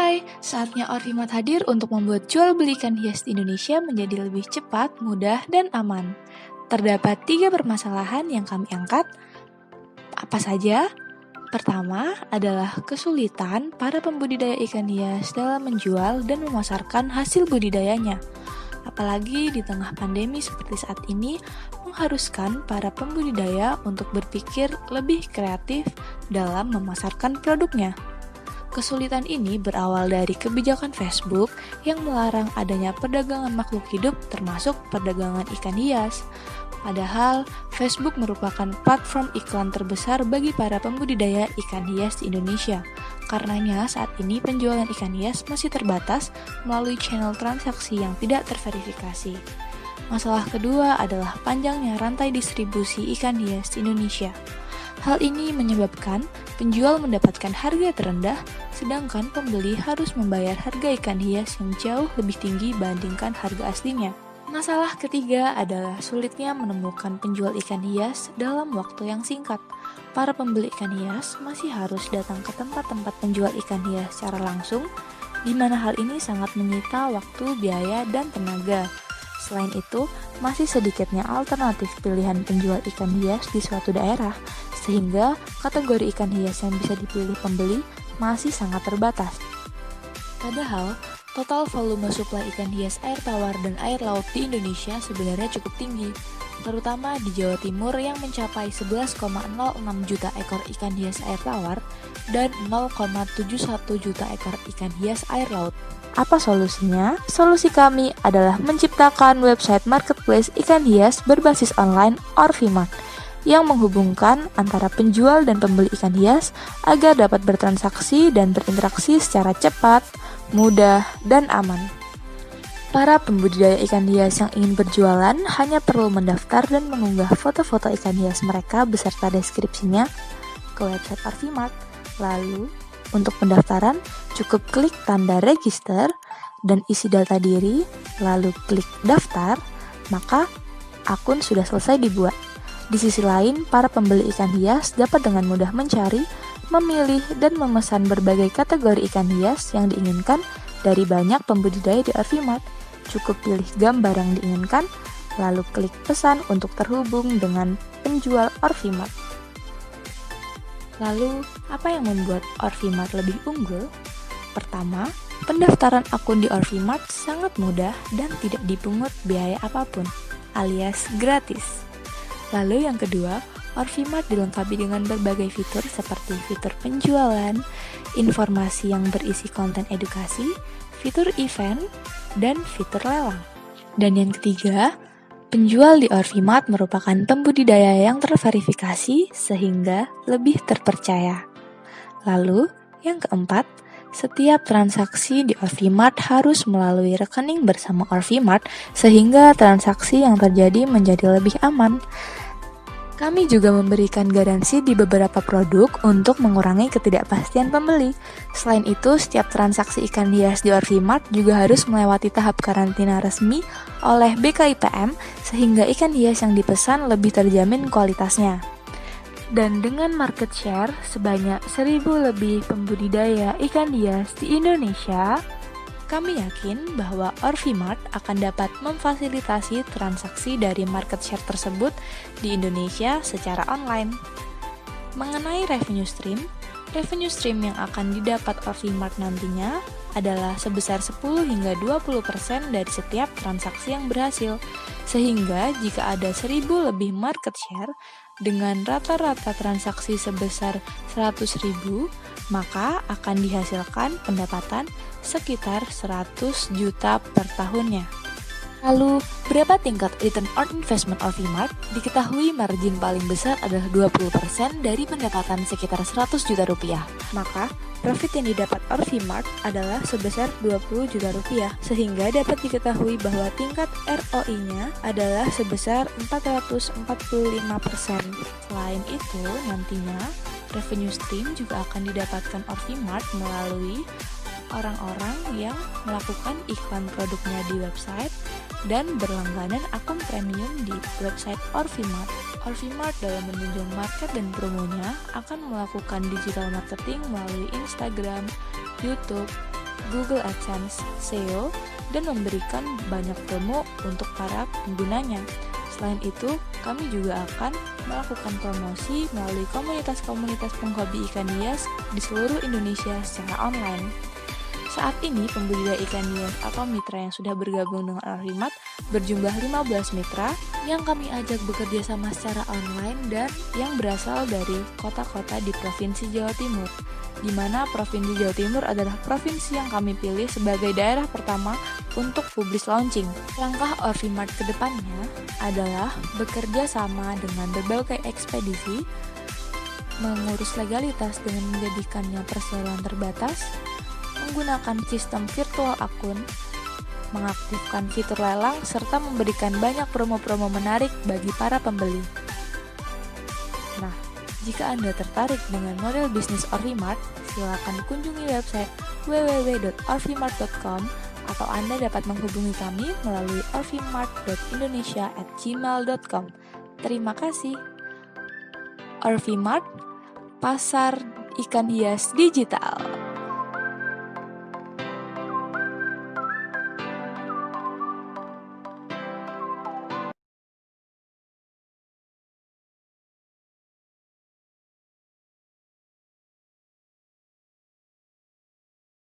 Hai, saatnya Orvimat hadir untuk membuat jual beli ikan hias di Indonesia menjadi lebih cepat, mudah, dan aman. Terdapat 3 permasalahan yang kami angkat. Apa saja? Pertama adalah kesulitan para pembudidaya ikan hias dalam menjual dan memasarkan hasil budidayanya. Apalagi di tengah pandemi seperti saat ini, mengharuskan para pembudidaya untuk berpikir lebih kreatif dalam memasarkan produknya. Kesulitan ini berawal dari kebijakan Facebook yang melarang adanya perdagangan makhluk hidup termasuk perdagangan ikan hias. Padahal, Facebook merupakan platform iklan terbesar bagi para pembudidaya ikan hias di Indonesia. Karenanya, saat ini penjualan ikan hias masih terbatas melalui channel transaksi yang tidak terverifikasi. Masalah kedua adalah panjangnya rantai distribusi ikan hias di Indonesia. Hal ini menyebabkan penjual mendapatkan harga terendah, sedangkan pembeli harus membayar harga ikan hias yang jauh lebih tinggi bandingkan harga aslinya. Masalah ketiga adalah sulitnya menemukan penjual ikan hias dalam waktu yang singkat. Para pembeli ikan hias masih harus datang ke tempat-tempat penjual ikan hias secara langsung, di mana hal ini sangat menyita waktu, biaya, dan tenaga. Selain itu, masih sedikitnya alternatif pilihan penjual ikan hias di suatu daerah, sehingga kategori ikan hias yang bisa dipilih pembeli masih sangat terbatas. Padahal, total volume suplai ikan hias air tawar dan air laut di Indonesia sebenarnya cukup tinggi, terutama di Jawa Timur yang mencapai 11,06 juta ekor ikan hias air tawar dan 0,71 juta ekor ikan hias air laut. Apa solusinya? Solusi kami adalah menciptakan website marketplace ikan hias berbasis online Orvimat yang menghubungkan antara penjual dan pembeli ikan hias agar dapat bertransaksi dan berinteraksi secara cepat, mudah, dan aman. Para pembudidaya ikan hias yang ingin berjualan hanya perlu mendaftar dan mengunggah foto-foto ikan hias mereka beserta deskripsinya ke website Orvimat. Lalu, untuk pendaftaran, cukup klik tanda register dan isi data diri, lalu klik daftar, maka akun sudah selesai dibuat. Di sisi lain, para pembeli ikan hias dapat dengan mudah mencari, memilih, dan memesan berbagai kategori ikan hias yang diinginkan dari banyak pembudidaya di Orvimat. Cukup pilih gambar yang diinginkan, lalu klik pesan untuk terhubung dengan penjual Orvimat. Lalu, apa yang membuat Orvimat lebih unggul? Pertama, pendaftaran akun di Orvimat sangat mudah dan tidak dipungut biaya apapun, alias gratis. Lalu yang kedua, Orvimat dilengkapi dengan berbagai fitur seperti fitur penjualan, informasi yang berisi konten edukasi, fitur event, dan fitur lelang. Dan yang ketiga, penjual di Orvimat merupakan pembudidaya yang terverifikasi sehingga lebih terpercaya. Lalu, yang keempat, setiap transaksi di Orvimat harus melalui rekening bersama Orvimat sehingga transaksi yang terjadi menjadi lebih aman. Kami juga memberikan garansi di beberapa produk untuk mengurangi ketidakpastian pembeli. Selain itu, setiap transaksi ikan hias di Orvimat juga harus melewati tahap karantina resmi oleh BKIPM sehingga ikan hias yang dipesan lebih terjamin kualitasnya. Dan dengan market share sebanyak 1.000 lebih pembudidaya ikan hias di Indonesia, kami yakin bahwa Orvimat akan dapat memfasilitasi transaksi dari market share tersebut di Indonesia secara online. Mengenai revenue stream yang akan didapat Orvimat nantinya adalah sebesar 10 hingga 20% dari setiap transaksi yang berhasil. Sehingga jika ada 1.000 lebih market share dengan rata-rata transaksi sebesar 100.000, maka akan dihasilkan pendapatan sekitar 100 juta per tahunnya. Lalu, berapa tingkat return on investment Orvimat? Diketahui margin paling besar adalah 20% dari pendapatan sekitar 100 juta rupiah. Maka, profit yang didapat Orvimat adalah sebesar 20 juta rupiah, sehingga dapat diketahui bahwa tingkat ROI-nya adalah sebesar 445%. Selain itu, nantinya revenue stream juga akan didapatkan Orvimat melalui orang-orang yang melakukan iklan produknya di website dan berlangganan akun premium di website Orvimat. Orvimat dalam menunjang market dan promonya akan melakukan digital marketing melalui Instagram, YouTube, Google AdSense, SEO, dan memberikan banyak promo untuk para penggunanya. Selain itu, kami juga akan melakukan promosi melalui komunitas-komunitas penghobi ikan hias di seluruh Indonesia secara online. Saat ini, pembudidaya ikan hias atau mitra yang sudah bergabung dengan Orvimart berjumlah 15 mitra yang kami ajak bekerja sama secara online dan yang berasal dari kota-kota di Provinsi Jawa Timur, di mana Provinsi Jawa Timur adalah provinsi yang kami pilih sebagai daerah pertama untuk publis launching. Langkah Orvimart ke depannya adalah bekerja sama dengan berbagai ekspedisi, mengurus legalitas dengan menjadikannya perseroan terbatas, menggunakan sistem virtual akun, mengaktifkan fitur lelang, serta memberikan banyak promo-promo menarik bagi para pembeli. Nah, jika Anda tertarik dengan model bisnis Orvimart, silakan kunjungi website www.orvimart.com atau Anda dapat menghubungi kami melalui orvimart.indonesia@gmail.com. Terima kasih. Orvimart, pasar ikan hias digital.